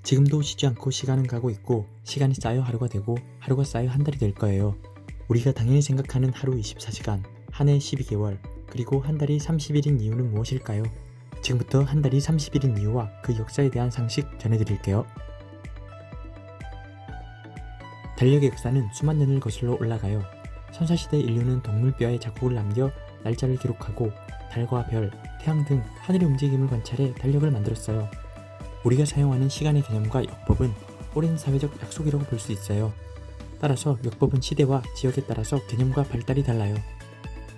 지금도 쉬지 않고 시간은 가고 있고 시간이 쌓여 하루가 되고 하루가 쌓여 한 달이 될 거예요. 우리가 당연히 생각하는 하루 24시간, 한 해 12개월, 그리고 한 달이 30일인 이유는 무엇일까요? 지금부터 한 달이 30일인 이유와 그 역사에 대한 상식 전해드릴게요. 달력의 역사는 수만 년을 거슬러 올라가요. 선사시대 인류는 동물뼈에 자국을 남겨 날짜를 기록하고 달과 별, 태양 등 하늘의 움직임을 관찰해 달력을 만들었어요. 우리가 사용하는 시간의 개념과 역법은 오랜 사회적 약속이라고 볼 수 있어요. 따라서 역법은 시대와 지역에 따라서 개념과 발달이 달라요.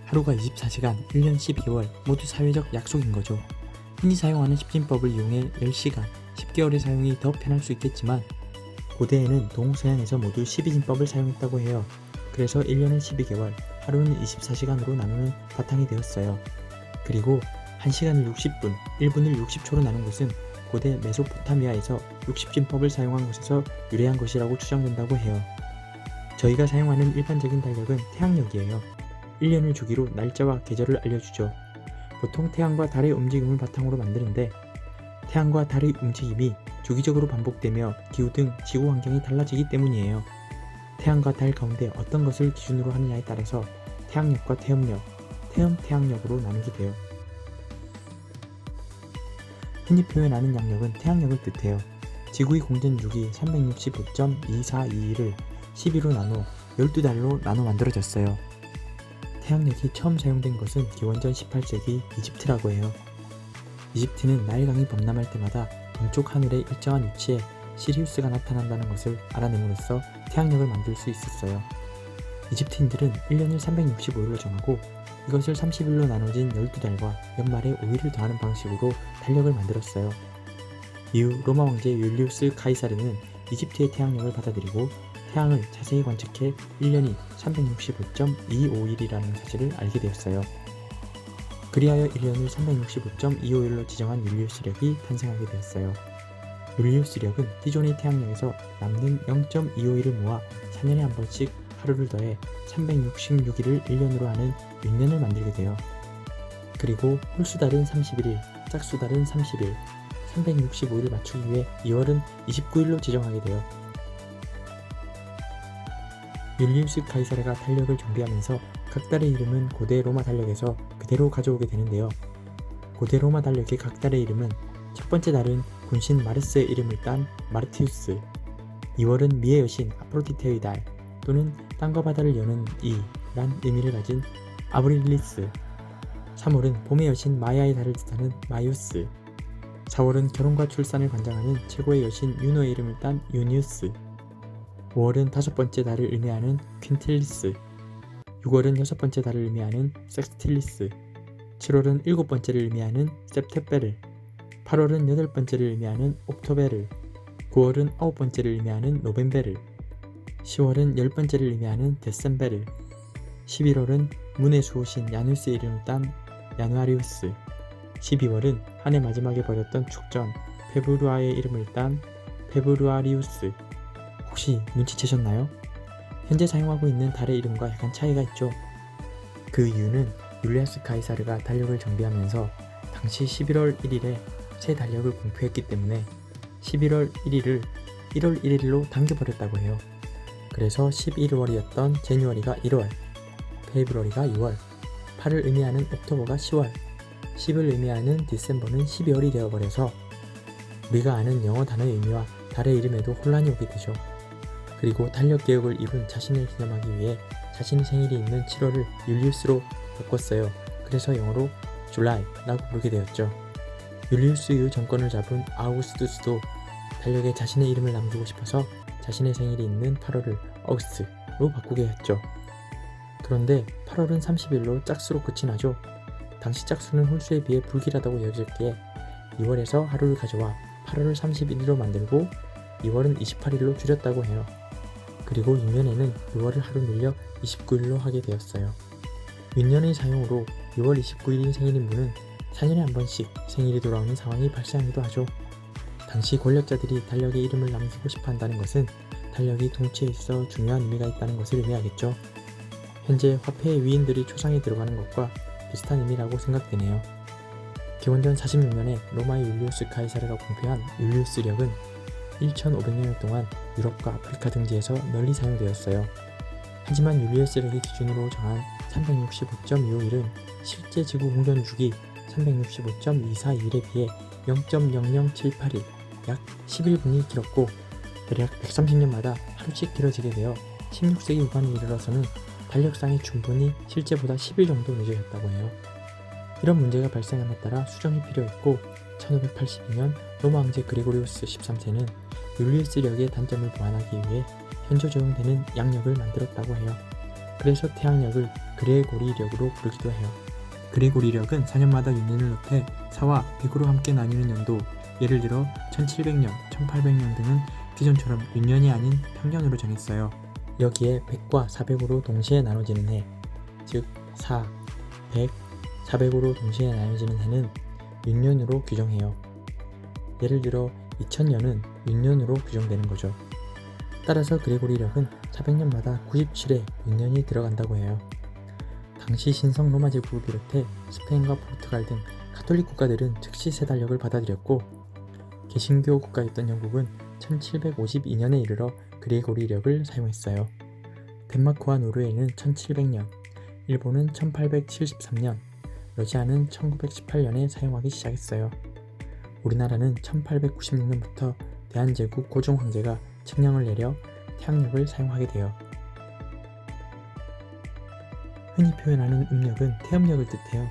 하루가 24시간, 1년 12개월 모두 사회적 약속인 거죠. 흔히 사용하는 십진법을 이용해 10시간, 10개월의 사용이 더 편할 수 있겠지만 고대에는 동서양에서 모두 12진법을 사용했다고 해요. 그래서 1년은 12개월, 하루는 24시간으로 나누는 바탕이 되었어요. 그리고 1시간을 60분, 1분을 60초로 나눈 것은 고대 메소포타미아에서 60진법을 사용한 것에서 유래한 것이라고 추정된다고 해요. 저희가 사용하는 일반적인 달력은 태양력이에요. 1년을 주기로 날짜와 계절을 알려주죠. 보통 태양과 달의 움직임을 바탕으로 만드는데 태양과 달의 움직임이 주기적으로 반복되며 기후 등 지구 환경이 달라지기 때문이에요. 태양과 달 가운데 어떤 것을 기준으로 하느냐에 따라서 태양력과 태음력, 태양력으로 나누게 돼요. 흔히 표현하는 양력은 태양력을 뜻해요. 지구의 공전주기 365.2422를 12로 나눠 12달로 나눠 만들어졌어요. 태양력이 처음 사용된 것은 기원전 18세기 이집트라고 해요. 이집트는 나일강이 범람할 때마다 동쪽 하늘의 일정한 위치에 시리우스가 나타난다는 것을 알아냄으로써 태양력을 만들 수 있었어요. 이집트인들은 1년을 365일로 정하고 이것을 30일로 나눠진 12달과 연말에 5일을 더하는 방식으로 달력을 만들었어요. 이후 로마 황제 율리우스 카이사르는 이집트의 태양력을 받아들이고 태양을 자세히 관측해 1년이 365.251이라는 사실을 알게 되었어요. 그리하여 1년을 365.251로 지정한 율리우스력이 탄생하게 되었어요. 율리우스력은 기존의 태양력에서 남는 0.251을 모아 4년에 한 번씩 하루를 더해 366일을 1년으로 하는 윤년을 만들게 돼요. 그리고 홀수달은 31일, 짝수달은 30일, 365일을 맞추기 위해 2월은 29일로 지정하게 돼요. 율리우스 카이사르가 달력을 정비하면서 각 달의 이름은 고대 로마 달력에서 그대로 가져오게 되는데요. 고대 로마 달력의 각 달의 이름은 첫 번째 달은 군신 마르스의 이름을 딴 마르티우스, 2월은 미의 여신 아프로디테의 달 또는 땅과 바다를 여는 이란 의미를 가진 아브릴리스, 3월은 봄의 여신 마야의 달을 뜻하는 마이우스, 4월은 결혼과 출산을 관장하는 최고의 여신 유노의 이름을 딴 유니우스, 5월은 다섯 번째 달을 의미하는 퀸틸리스, 6월은 여섯 번째 달을 의미하는 섹스틸리스, 7월은 일곱 번째를 의미하는 september, 8월은 여덟 번째를 의미하는 옥토베르, 9월은 아홉 번째를 의미하는 노벤베르, 10월은 열 번째를 의미하는 데셈베르, 11월은 문의 수호신 야누스의 이름을 딴 야누아리우스, 12월은 한 해 마지막에 벌였던 축전 페브루아의 이름을 딴 페브루아리우스. 혹시 눈치채셨나요? 현재 사용하고 있는 달의 이름과 약간 차이가 있죠. 그 이유는 율리우스 카이사르가 달력을 정비하면서 당시 11월 1일에 새 달력을 공표했기 때문에 11월 1일을 1월 1일로 당겨버렸다고 해요. 그래서 11월이었던 제뉴어리가 1월, 페브루아리가 6월, 8을 의미하는 옥토버가 10월, 10을 의미하는 디셈버는 12월이 되어버려서 우리가 아는 영어 단어의 의미와 달의 이름에도 혼란이 오게 되죠. 그리고 달력 개혁을 이룬 자신을 기념하기 위해 자신의 생일이 있는 7월을 율리우스로 바꿨어요. 그래서 영어로 줄라이라고 부르게 되었죠. 율리우스의 정권을 잡은 아우구스투스도 달력에 자신의 이름을 남기고 싶어서 자신의 생일이 있는 8월을 어거스트로 바꾸게 했죠. 그런데 8월은 30일로 짝수로 끝이 나죠. 당시 짝수는 홀수에 비해 불길하다고 여겼기에 2월에서 하루를 가져와 8월을 31일로 만들고 2월은 28일로 줄였다고 해요. 그리고 6년에는 6월을 하루 늘려 29일로 하게 되었어요. 윤년의 사용으로 6월 29일인 생일인 분은 4년에 한 번씩 생일이 돌아오는 상황이 발생하기도 하죠. 당시 권력자들이 달력에 이름을 남기고 싶어 한다는 것은 달력이 통치에 있어 중요한 의미가 있다는 것을 의미하겠죠. 현재 화폐의 위인들이 초상에 들어가는 것과 비슷한 의미라고 생각되네요. 기원전 46년에 로마의 율리우스 카이사르가 공표한 율리우스력은 1500년 동안 유럽과 아프리카 등지에서 널리 사용되었어요. 하지만 율리어스력의 기준으로 정한 365.251은 실제 지구 공전 주기 365.241에 비해 0.0078일, 약 11분이 길었고 대략 130년마다 하루씩 길어지게 되어 16세기 후반에 이르러서는 달력상이 충분히 실제보다 10일 정도 늦어졌다고 해요. 이런 문제가 발생함에 따라 수정이 필요했고 1582년 로마 황제 그리고리우스 13세는 율리우스력의 단점을 보완하기 위해 현재 적용되는 양력을 만들었다고 해요. 그래서 태양력을 그레고리력으로 부르기도 해요. 그레고리력은 4년마다 윤년을 합해 4와 100으로 함께 나뉘는 연도, 예를 들어 1700년, 1800년 등은 기존처럼 윤년이 아닌 평년으로 정했어요. 여기에 100과 400으로 동시에 나눠지는 해, 즉 4, 100, 400으로 동시에 나눠지는 해는 윤년으로 규정해요. 예를 들어 2000년은 윤년으로 규정되는 거죠. 따라서 그레고리력은 400년마다 97회 윤년이 들어간다고 해요. 당시 신성 로마 제국을 비롯해 스페인과 포르투갈 등 가톨릭 국가들은 즉시 새 달력을 받아들였고 개신교 국가였던 영국은 1752년에 이르러 그레고리력을 사용했어요. 덴마크와 노르웨이는 1700년, 일본은 1873년, 러시아는 1918년에 사용하기 시작했어요. 우리나라는 1896년부터 대한제국 고종 황제가 칙령을 내려 태양력을 사용하게 돼요. 흔히 표현하는 음력은 태음력을 뜻해요.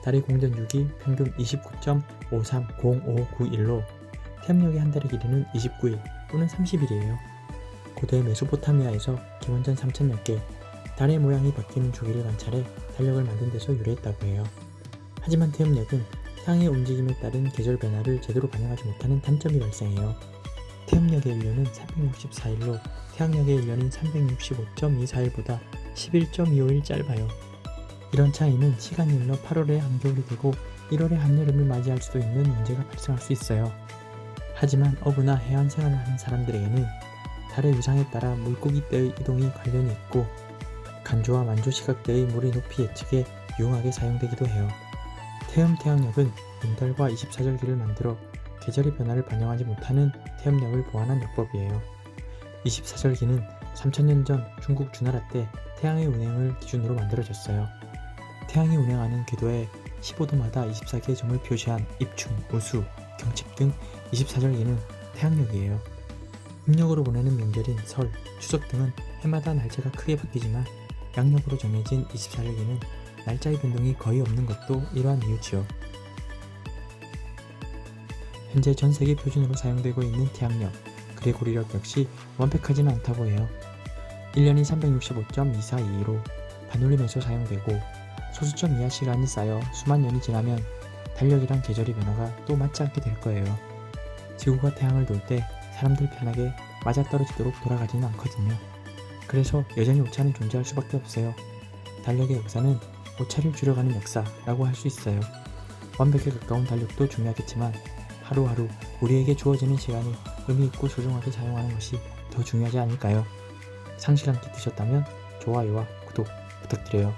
달의 공전주기 평균 29.530591로 태음력의 한 달의 길이는 29일 또는 30일이에요. 고대 메소포타미아에서 기원전 3000년께 달의 모양이 바뀌는 주기를 관찰해 달력을 만든 데서 유래했다고 해요. 하지만 태음력은 태양의 움직임에 따른 계절 변화를 제대로 반영하지 못하는 단점이 발생해요. 태음력의 일년은 364일로 태양력의 일년인 365.24일보다 11.25일 짧아요. 이런 차이는 시간이 흘러 8월에 한겨울이 되고 1월에 한여름을 맞이할 수도 있는 문제가 발생할 수 있어요. 하지만 어부나 해안 생활을 하는 사람들에게는 달의 위상에 따라 물고기떼의 이동이 관련이 있고 간조와 만조 시각대의 물의 높이 예측에 유용하게 사용되기도 해요. 태음 태양력은 윤달과 24절기를 만들어 계절의 변화를 반영하지 못하는 태음력을 보완한 역법이에요. 24절기는 3000년 전 중국 주나라 때 태양의 운행을 기준으로 만들어졌어요. 태양이 운행하는 궤도에 15도마다 24개의 점을 표시한 입충, 우수, 경칩 등 24절기는 태양력이에요. 음력으로 보내는 명절인 설, 추석 등은 해마다 날짜가 크게 바뀌지만 양력으로 정해진 24절기는 날짜의 변동이 거의 없는 것도 이러한 이유지요. 현재 전 세계 표준으로 사용되고 있는 태양력, 그레고리력 역시 완벽하지는 않다고 해요. 1년이 365.2422로 반올림에서 사용되고 소수점 이하 시간이 쌓여 수만 년이 지나면 달력이란 계절의 변화가 또 맞지 않게 될 거예요. 지구가 태양을 돌 때 사람들 편하게 맞아떨어지도록 돌아가지는 않거든요. 그래서 여전히 오차는 존재할 수밖에 없어요. 달력의 역사는 오차를 줄여가는 역사라고 할 수 있어요. 완벽에 가까운 달력도 중요하겠지만 하루하루 우리에게 주어지는 시간을 의미있고 소중하게 사용하는 것이 더 중요하지 않을까요? 상실 함께 드셨다면 좋아요와 구독 부탁드려요.